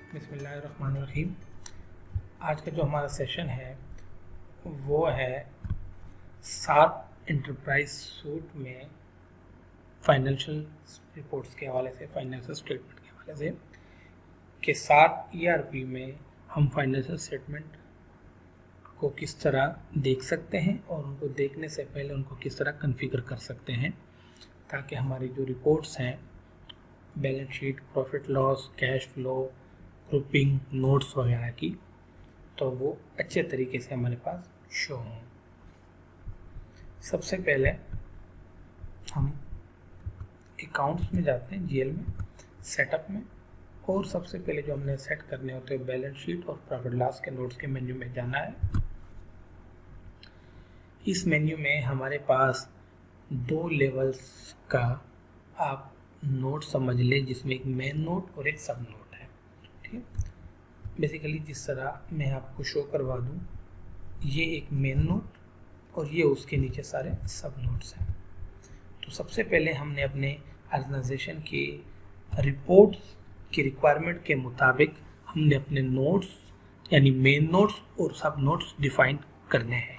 बिस्मिल्लाहिर्रहमानिर्रहीम। आज का जो हमारा सेशन है वो है सार्प एंटरप्राइज सूट में फाइनेंशियल रिपोर्ट्स के हवाले से, फाइनेंशियल स्टेटमेंट के हवाले से कि सार्प ईआरपी में हम फाइनेंशियल स्टेटमेंट को किस तरह देख सकते हैं और उनको देखने से पहले उनको किस तरह कॉन्फ़िगर कर सकते हैं ताकि हमारी जो रिपोर्ट्स हैं, balance sheet, profit loss, cash flow, grouping, notes वगैरह की, तो वो अच्छे तरीके से हमारे पास शो हों। सबसे पहले हम अकाउंट्स में जाते हैं, जीएल में, सेटअप में, और सबसे पहले जो हमने सेट करने होते हैं बैलेंस शीट और प्रॉफिट लॉस के नोट्स के मेन्यू में जाना है। इस मेन्यू में हमारे पास 2 लेवल्स का आप नोट समझ लें, जिसमें एक मेन नोट और एक सब नोट है। ठीक, बेसिकली जिस तरह मैं आपको शो करवा दूं, ये एक मेन नोट और ये उसके नीचे सारे सब नोट्स हैं। तो सबसे पहले हमने अपने ऑर्गेनाइजेशन की रिपोर्ट्स की रिक्वायरमेंट के मुताबिक हमने अपने नोट्स यानी मेन नोट्स और सब नोट्स डिफाइन करने हैं।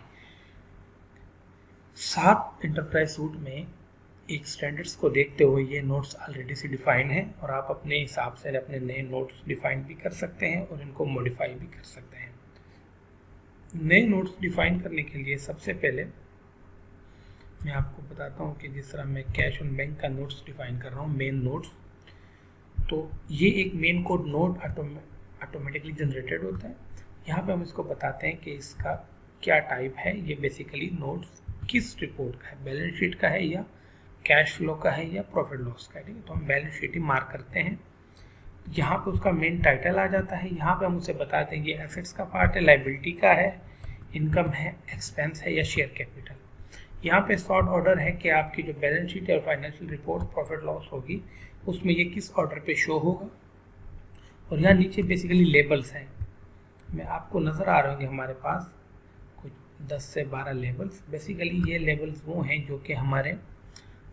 सार्प एंटरप्राइज सूट में एक स्टैंडर्ड्स को देखते हुए ये नोट्स ऑलरेडी से डिफाइन है और आप अपने हिसाब से अपने नए नोट्स डिफाइन भी कर सकते हैं और इनको मॉडिफाई भी कर सकते हैं। नए नोट्स डिफाइन करने के लिए सबसे पहले मैं आपको बताता हूँ कि जिस तरह मैं कैश ऑन बैंक का नोट्स डिफाइन कर रहा हूँ, मेन नोट्स, तो ये एक main code note automatically generated होता है। यहाँ पे हम इसको बताते हैं कि इसका क्या टाइप है। ये बेसिकली नोट्स किस रिपोर्ट का है, बैलेंस शीट का है या कैश फ्लो का है या प्रॉफिट लॉस का है। ठीक है, तो हम बैलेंस शीट ही मार्क करते हैं। यहाँ पे उसका मेन टाइटल आ जाता है। यहाँ पे हम उसे बताते हैं ये एसेट्स का पार्ट है, लाइबिलिटी का है, इनकम है, एक्सपेंस है या शेयर कैपिटल। यहाँ पे शॉर्ट ऑर्डर है कि आपकी जो बैलेंस शीट और फाइनेंशियल रिपोर्ट प्रॉफिट लॉस होगी उसमें ये किस ऑर्डर पे शो होगा। और यहाँ नीचे बेसिकली लेबल्स हैं, मैं आपको नज़र आ रहे होंगे हमारे पास कुछ 10 से 12 लेबल्स। बेसिकली ये लेबल्स वो हैं जो कि हमारे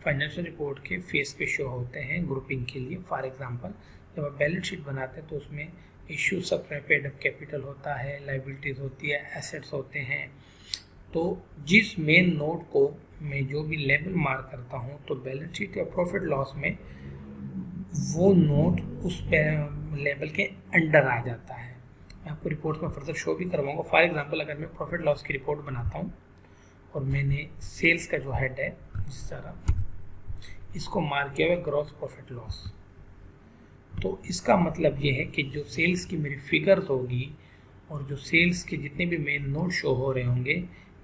फाइनेंशियल रिपोर्ट के फेस पे शो होते हैं ग्रुपिंग के लिए। फॉर एग्जांपल, जब आप बैलेंस शीट बनाते हैं तो उसमें इश्यू सब पेड अप कैपिटल होता है, लाइबिलिटीज़ होती है, एसेट्स होते हैं। तो जिस मेन नोट को मैं जो भी लेबल मार्क करता हूँ तो बैलेंस शीट या प्रॉफिट लॉस में वो नोट उस लेबल के अंडर आ जाता है। मैं आपको रिपोर्ट में फर्दर शो भी करवाऊँगा। फॉर एग्जाम्पल, अगर मैं प्रॉफिट लॉस की रिपोर्ट बनाता हूँ और मैंने सेल्स का जो हेड है इस तरह इसको मार्क किया हुआ ग्रॉस प्रॉफिट लॉस, तो इसका मतलब ये है कि जो सेल्स की मेरी फिगर्स होगी और जो सेल्स के जितने भी मेन नोट शो हो रहे होंगे,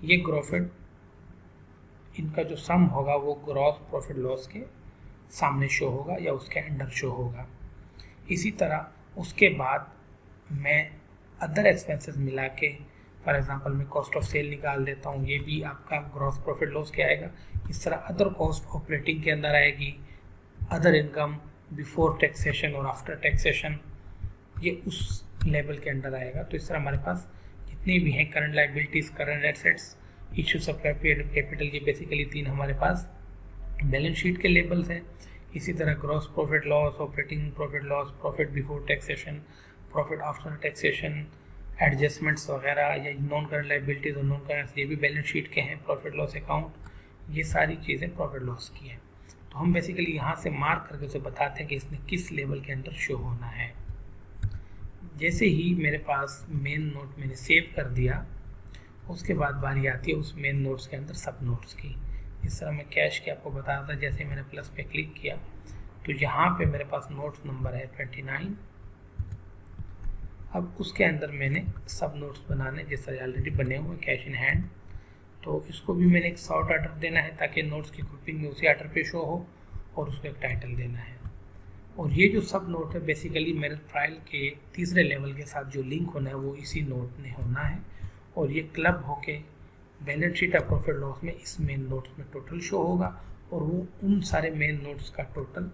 ये प्रॉफिट, इनका जो सम होगा वो ग्रॉस प्रॉफिट लॉस के सामने शो होगा या उसके अंडर शो होगा। इसी तरह उसके बाद मैं अदर एक्सपेंसेस मिला के, फॉर एग्जांपल मैं कॉस्ट ऑफ सेल निकाल देता हूँ, ये भी आपका ग्रॉस प्रॉफिट लॉस के आएगा। इस तरह अदर कॉस्ट ऑपरेटिंग के अंदर आएगी, अदर इनकम बिफोर टैक्सेशन और आफ्टर टैक्सेशन, ये उस लेवल के अंदर आएगा। तो इस तरह हमारे पास जितने भी हैं current liabilities, current assets, issues of capital, ये बेसिकली 3 हमारे पास बैलेंस शीट के लेबल्स हैं। इसी तरह gross profit loss, operating profit loss, profit before taxation, profit after taxation, adjustments वगैरह या नॉन करंट लाइबिलिटीज़ और नॉन करंट, ये भी बैलेंस शीट के हैं। प्रॉफिट लॉस अकाउंट, ये सारी चीज़ें प्रॉफिट लॉस की हैं। तो हम बेसिकली यहाँ से मार्क करके उसे बताते हैं कि इसने किस लेवल के अंदर शो होना है। जैसे ही मेरे पास मेन नोट मैंने सेव कर दिया, उसके बाद बारी आती है उस मेन नोट्स के अंदर सब नोट्स की। इस तरह मैं कैश के आपको बता रहा था, जैसे मैंने प्लस पे क्लिक किया तो यहाँ पे मेरे पास नोट्स नंबर है 29। अब उसके अंदर मैंने सब नोट्स बनाने, जैसे ऑलरेडी बने हुए कैश इन हैंड, तो इसको भी मैंने एक शॉर्ट ऑर्डर देना है ताकि नोट्स की ग्रुपिंग में उसी ऑर्डर पे शो हो, और उसको एक टाइटल देना है। और ये जो सब नोट है बेसिकली मेरे फाइल के तीसरे लेवल के साथ जो लिंक होना है वो इसी नोट में होना है, और ये क्लब होके बैलेंस शीट और प्रॉफिट लॉस में इस मेन नोट्स में टोटल शो होगा, और वो उन सारे मेन नोट्स का टोटल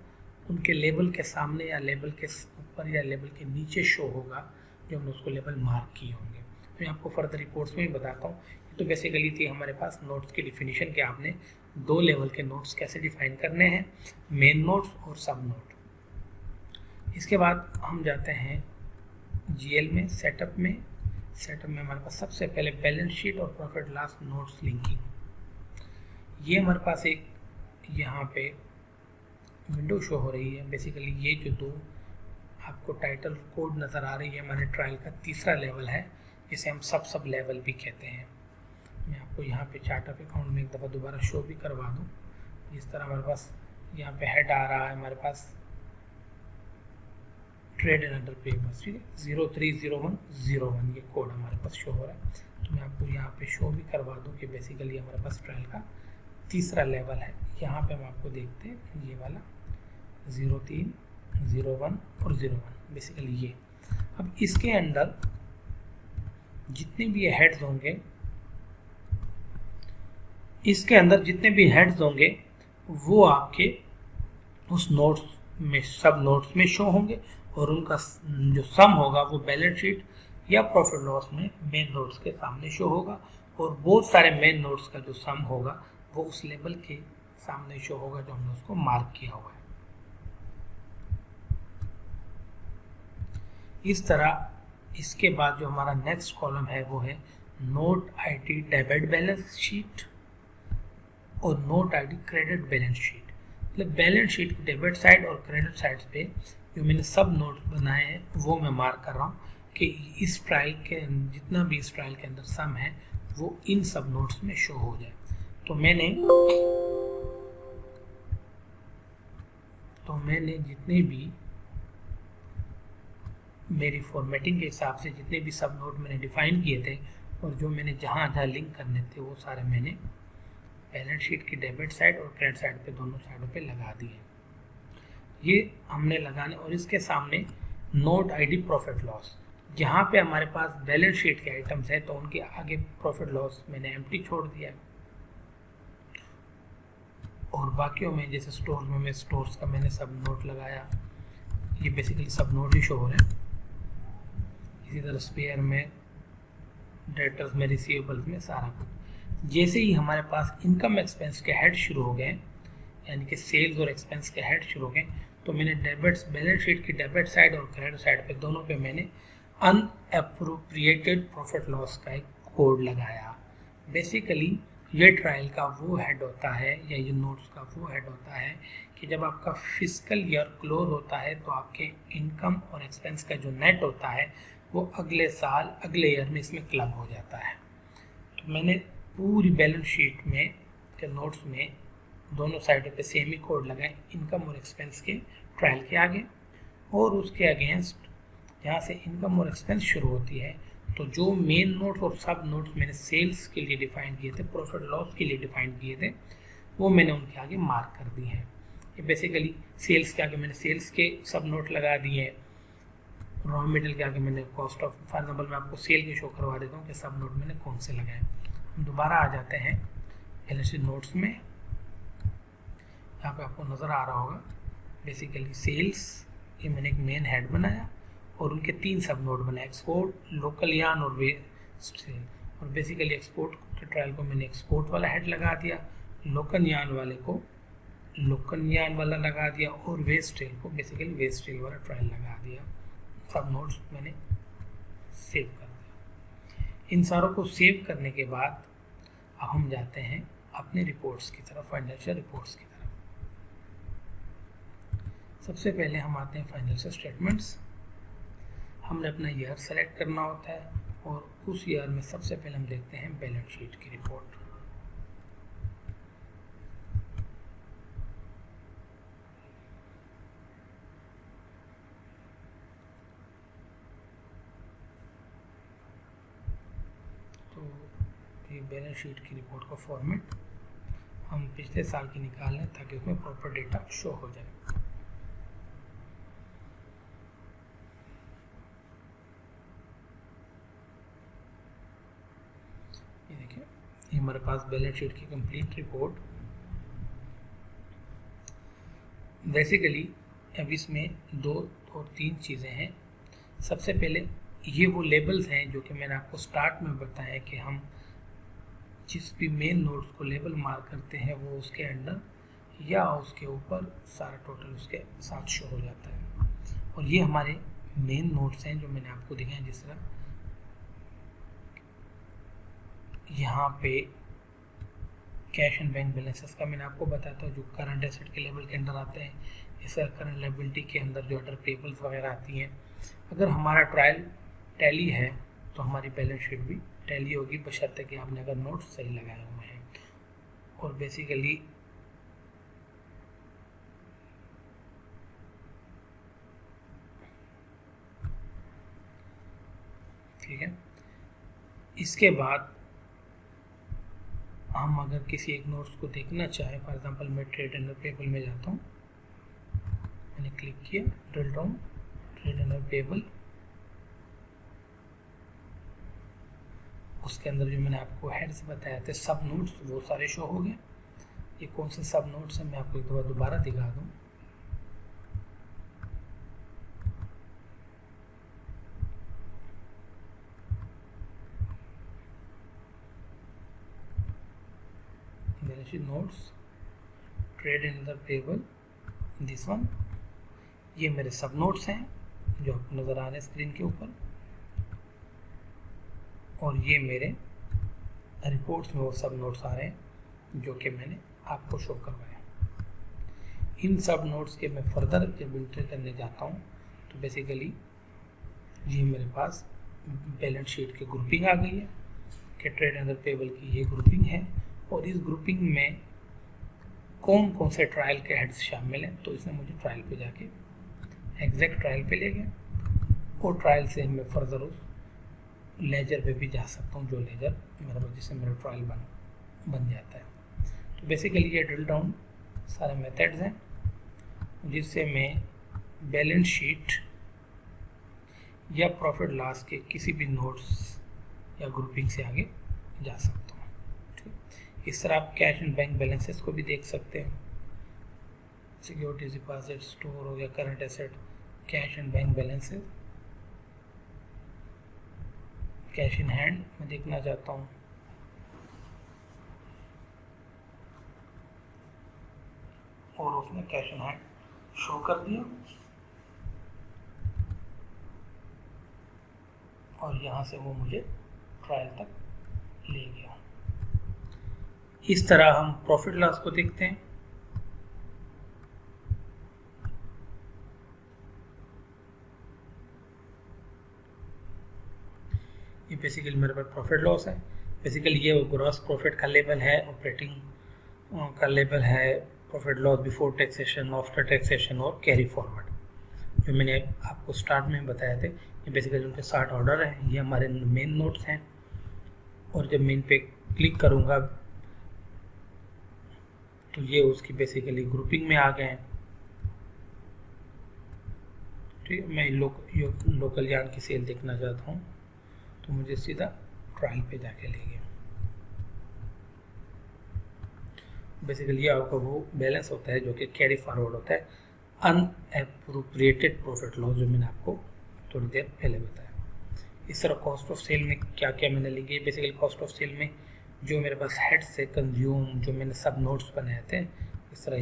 उनके लेवल के सामने या लेवल के ऊपर या लेवल के नीचे शो होगा जो हमने उसको लेवल मार्क किए होंगे। तो मैं आपको फर्दर रिपोर्ट्स में भी बताता हूँ। तो बेसिकली थी हमारे पास नोट्स की डिफिनीशन कि आपने 2 लेवल के नोट्स कैसे डिफाइन करने हैं, मेन नोट्स और सब नोट। इसके बाद हम जाते हैं GL में सेटअप में हमारे पास सबसे पहले बैलेंस शीट और प्रॉफिट लॉस नोट्स लिंकिंग, ये हमारे पास एक यहाँ पे विंडो शो हो रही है। बेसिकली ये जो दो आपको टाइटल कोड नज़र आ रही है हमारे ट्रायल का तीसरा लेवल है, जिसे हम सब लेवल भी कहते हैं। मैं आपको यहाँ पे चार्ट ऑफ अकाउंट में एक दफ़ा दोबारा शो भी करवा दूँ। जिस तरह हमारे पास यहाँ पे हेड आ रहा है, हमारे पास ट्रेड एंड अदर पेपर्स, ठीक है, 030101 ये कोड हमारे पास शो हो रहा है। तो मैं आपको यहाँ पे शो भी करवा दूँ कि बेसिकली हमारे पास ट्रायल का तीसरा लेवल है। यहाँ पे हम आपको देखते हैं ये वाला 03, 01 और 01, बेसिकली ये। अब इसके अंदर जितने भी हेड्स होंगे, इसके अंदर जितने भी हेड्स होंगे वो आपके उस नोट्स में, सब नोट्स में शो होंगे, और उनका जो सम होगा वो बैलेंस शीट या प्रॉफिट लॉस में मेन नोट्स के सामने शो होगा, और बहुत सारे मेन नोट्स का जो सम होगा वो उस लेवल के सामने शो होगा जो हमने उसको मार्क किया हुआ है। इस तरह इसके बाद जो हमारा नेक्स्ट कॉलम है वो है note ID debit balance sheet और note ID credit balance sheet. मतलब बैलेंस शीट की डेबिट साइड और क्रेडिट साइड पे जो मैंने सब नोट बनाए हैं वो मैं मार्क कर रहा हूँ कि इस ट्रायल के जितना भी इस ट्रायल के अंदर सम है वो इन सब नोट्स में शो हो जाए। तो मैंने जितने भी मेरी फॉर्मेटिंग के हिसाब से जितने भी सब नोट मैंने डिफाइन किए थे और जो मैंने जहाँ लिंक करने थे वो सारे मैंने बैलेंस शीट की डेबिट साइड और क्रेडिट साइड पे दोनों साइडों पे लगा दिए। ये हमने लगाने, और इसके सामने नोट आईडी प्रॉफिट लॉस, जहाँ पे हमारे पास बैलेंस शीट के आइटम्स है तो उनके आगे प्रॉफिट लॉस मैंने एम्प्टी छोड़ दिया, और बाकियों में जैसे स्टोर्स में मैं स्टोर्स का मैंने सब नोट लगाया, ये बेसिकली सब नोट ही शो हो रहे हैं। इसी तरह स्पेयर में, डेटर्स में, रिसीवेबल्स में, सारा कुछ। जैसे ही हमारे पास इनकम एक्सपेंस के हेड शुरू हो गए, यानी कि सेल्स और एक्सपेंस के हेड शुरू हो गए, तो मैंने डेबिट्स बैलेंस शीट की डेबिट साइड और क्रेडिट साइड पे दोनों पे मैंने अनएप्रोप्रिएटेड प्रॉफिट लॉस का एक कोड लगाया। बेसिकली ये ट्रायल का वो हेड होता है, या ये नोट्स का वो हेड होता है कि जब आपका फिजिकल ईयर क्लोज होता है तो आपके इनकम और एक्सपेंस का जो नेट होता है वो अगले साल अगले ईयर में इसमें क्लब हो जाता है। तो मैंने पूरी बैलेंस शीट में के नोट्स में दोनों साइडों पे सेम ही कोड लगाए, इनकम और एक्सपेंस के ट्रायल के आगे, और उसके अगेंस्ट जहाँ से इनकम और एक्सपेंस शुरू होती है तो जो मेन नोट्स और सब नोट्स मैंने सेल्स के लिए डिफाइन किए थे, प्रॉफिट लॉस के लिए डिफाइन किए थे, वो मैंने उनके आगे मार्क कर दिए हैं। ये बेसिकली सेल्स के आगे मैंने सेल्स के सब नोट लगा दिए हैं, रॉ मटेरियल के आगे मैंने कॉस्ट ऑफ, फॉर एग्जाम्पल मैं आपको सेल के शो करवा देता हूँ कि सब नोट मैंने कौन से लगाए। हम दोबारा आ जाते हैं बैलेंस शीट नोट्स में। यहाँ पे आपको नज़र आ रहा होगा बेसिकली सेल्स, ये मैंने एक मेन हेड बनाया और उनके 3 सब नोट बनाए, एक्सपोर्ट, लोकल यार्न और वेस्ट सेल। और बेसिकली एक्सपोर्ट के ट्रायल को मैंने एक्सपोर्ट वाला हेड लगा दिया, लोकल यार्न वाले को लोकल यार्न वाला लगा दिया, और वेस्ट सेल को बेसिकली वेस्ट सेल वाला ट्रायल लगा दिया। सब नोट्स मैंने सेव कर दिया। इन सारों को सेव करने के बाद अब हम जाते हैं अपने रिपोर्ट्स की तरफ, फाइनेंशियल रिपोर्ट्स की तरफ। सबसे पहले हम आते हैं फाइनेंशियल स्टेटमेंट्स। हमने अपना ईयर सेलेक्ट करना होता है और उस ईयर में सबसे पहले हम देखते हैं बैलेंस शीट की रिपोर्ट। तो ये बैलेंस शीट की रिपोर्ट का फॉर्मेट हम पिछले साल की निकाल लें ताकि उसमें प्रॉपर डेटा शो हो जाए। ये देखिए, ये हमारे पास बैलेंस शीट की कंप्लीट रिपोर्ट। बेसिकली अब इसमें 2 और 3 चीज़ें हैं। सबसे पहले ये वो लेबल्स हैं जो कि मैंने आपको स्टार्ट में बताया कि हम जिस भी मेन नोट्स को लेबल मार्क करते हैं वो उसके अंडर या उसके ऊपर सारा टोटल उसके साथ शो हो जाता है। और ये हमारे मेन नोट्स हैं जो मैंने आपको दिखाए, जिस तरह यहाँ पे कैश एंड बैंक बैलेंसेस का मैंने आपको बताया था, जो करंट एसेट के लेवल के अंदर आते हैं। इस तरह करंट लायबिलिटी के अंदर जो अदर पेबल्स वगैरह आती हैं। अगर हमारा ट्रायल टैली है तो हमारी बैलेंस शीट भी टैली होगी, बशर्ते कि आपने अगर नोट्स सही लगाए हुए हैं। और बेसिकली ठीक है, इसके बाद हम अगर किसी एक नोट्स को देखना चाहें, फॉर एग्जांपल मैं ट्रेड एंड पेबल में जाता हूँ, मैंने क्लिक किया, drill down, trade and payable, उसके अंदर जो मैंने आपको हेड्स बताए थे सब नोट्स, वो सारे शो हो गए। ये कौन से सब नोट्स हैं मैं आपको एक बार दोबारा दिखा दूँ। Notes, trade and other payable, this one, ये मेरे सब नोट्स हैं जो आपको नज़र आ रहे हैं स्क्रीन के ऊपर। और ये मेरे रिपोर्ट्स में वो सब नोट्स आ रहे हैं जो कि मैंने आपको शो करवाया। इन सब नोट्स के मैं फर्दर जब एंट्री करने जाता हूँ तो बेसिकली ये मेरे पास बैलेंस शीट की ग्रुपिंग आ गई है कि ट्रेड एंड अदर पेबल की ये ग्रुपिंग है। और इस ग्रुपिंग में कौन कौन से ट्रायल के हेड्स शामिल हैं, तो इसने मुझे ट्रायल पे जाके एग्जैक्ट ट्रायल पे ले गया। और ट्रायल से मैं फर्दर उस लेजर पे भी जा सकता हूँ, जो लेजर मेरा जिससे मेरा ट्रायल बन जाता है। तो बेसिकली ये ड्रिल डाउन सारे मेथड्स हैं जिससे मैं बैलेंस शीट या प्रॉफिट लॉस के किसी भी नोट्स या ग्रुपिंग से आगे जा सकता हूँ। इस तरह आप कैश एंड बैंक बैलेंसेस को भी देख सकते हैं। सिक्योरिटीज डिपॉजिट, स्टोर हो गया, current asset, cash and bank balances, cash in hand मैं देखना चाहता हूँ। और उसने कैश इन हैंड शो कर दिया और यहाँ से वो मुझे ट्रायल तक ले गया। इस तरह हम प्रॉफिट लॉस को देखते हैं। ये बेसिकली मेरे पास प्रॉफिट लॉस है। बेसिकली ये ग्रॉस प्रॉफिट का लेवल है, ऑपरेटिंग का लेवल है, profit loss before taxation, after taxation और कैरी फॉरवर्ड, जो मैंने आपको स्टार्ट में बताए थे। ये बेसिकली उनके 60 ऑर्डर हैं। ये हमारे मेन नोट्स हैं। और जब मेन पे क्लिक करूँगा तो ये उसकी बेसिकली ग्रुपिंग में आ गए हैं। ठीक है, मैं लोकल यार्न की सेल देखना चाहता हूँ तो मुझे सीधा ट्रायल पे जाके ले गया। बेसिकली ये आपका वो बैलेंस होता है जो कि कैरी फॉरवर्ड होता है, अनएप्रोप्रिएटेड प्रॉफिट लॉस, जो मैंने आपको थोड़ी देर पहले बताया। इस तरह कॉस्ट ऑफ सेल में क्या क्या मैंने लिखी है। बेसिकली कॉस्ट ऑफ सेल में जो मेरे पास हेड से कंज्यूम जो मैंने सब नोट्स बनाए थे, इस तरह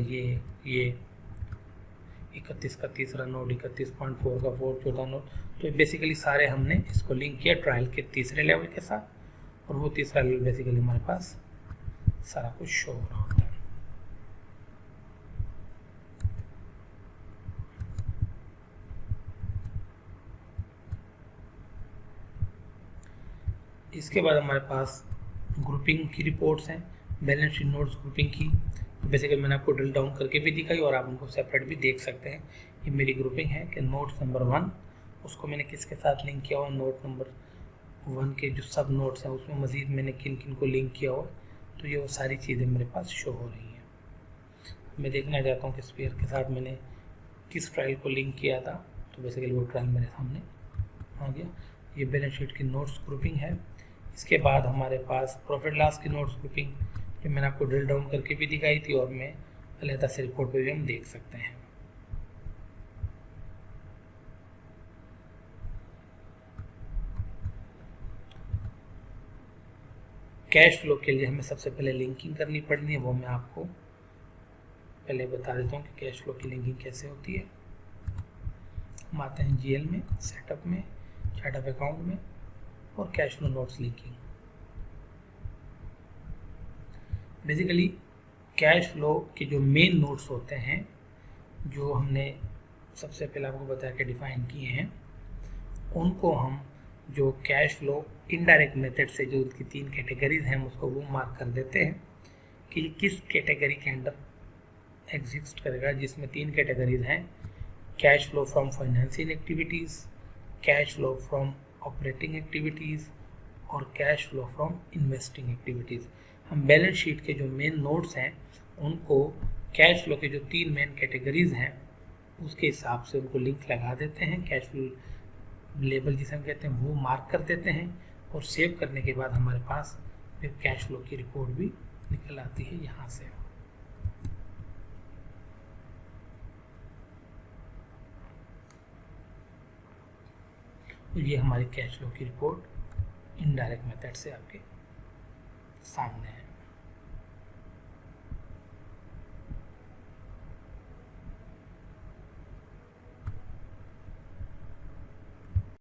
ये 31 का तीसरा नोट, 31.4 का फोर्थ चौथा नोट, तो बेसिकली सारे हमने इसको लिंक किया ट्रायल के तीसरे लेवल के साथ। और वो तीसरा लेवल बेसिकली हमारे पास सारा कुछ शो हो रहा होता है। इसके बाद हमारे पास ग्रुपिंग की रिपोर्ट्स हैं, बैलेंस शीट नोट्स ग्रुपिंग की। बेसिकली मैंने आपको ड्रिल डाउन करके भी दिखाई और आप उनको सेपरेट भी देख सकते हैं। ये मेरी ग्रुपिंग है कि नोट्स नंबर 1 उसको मैंने किसके साथ लिंक किया हुआ, नोट नंबर 1 के जो सब नोट्स हैं उसमें मज़ीद मैंने किन किन को लिंक किया हुआ, तो ये वो सारी चीज़ें मेरे पास शो हो रही हैं। मैं देखना चाहता हूँ कि स्पेयर के साथ मैंने किस ट्रायल को लिंक किया था, तो बेसिकली वो ट्रायल मेरे सामने आ गया। ये बैलेंस शीट की नोट्स ग्रुपिंग है। इसके बाद हमारे पास प्रॉफिट लॉस की नोट्स ग्रुपिंग जो मैंने आपको ड्रिल डाउन करके भी दिखाई थी और मैं अलहदा से रिपोर्ट पे भी हम देख सकते हैं। कैश फ्लो के लिए हमें सबसे पहले लिंकिंग करनी पड़नी है, वो मैं आपको पहले बता देता हूँ कि कैश फ्लो की लिंकिंग कैसे होती है। हम आते हैं जीएल में, सेटअप में, चार्ट ऑफ अकाउंट में और cash flow notes linking. Basically cash flow के जो मेन नोट्स होते हैं, जो हमने सबसे पहले आपको बता के डिफाइन किए हैं, उनको हम जो कैश फ्लो इनडायरेक्ट मेथड से जो उनकी 3 कैटेगरीज हैं, हम उसको वो मार्क कर देते हैं कि ये किस कैटेगरी के अंदर एग्जिस्ट करेगा, जिसमें 3 कैटेगरीज हैं, cash flow from financing activities, cash flow from operating activities और cash flow from investing activities. हम बैलेंस शीट के जो मेन नोट्स हैं उनको कैश फ्लो के जो 3 मेन कैटेगरीज हैं उसके हिसाब से उनको लिंक लगा देते हैं, कैश फ्लो लेबल जिसे हम कहते हैं वो मार्क कर देते हैं और सेव करने के बाद हमारे पास फिर कैश फ्लो की रिपोर्ट भी निकल आती है यहाँ से। तो ये हमारी कैश फ्लो की रिपोर्ट इनडायरेक्ट मेथड से आपके सामने है।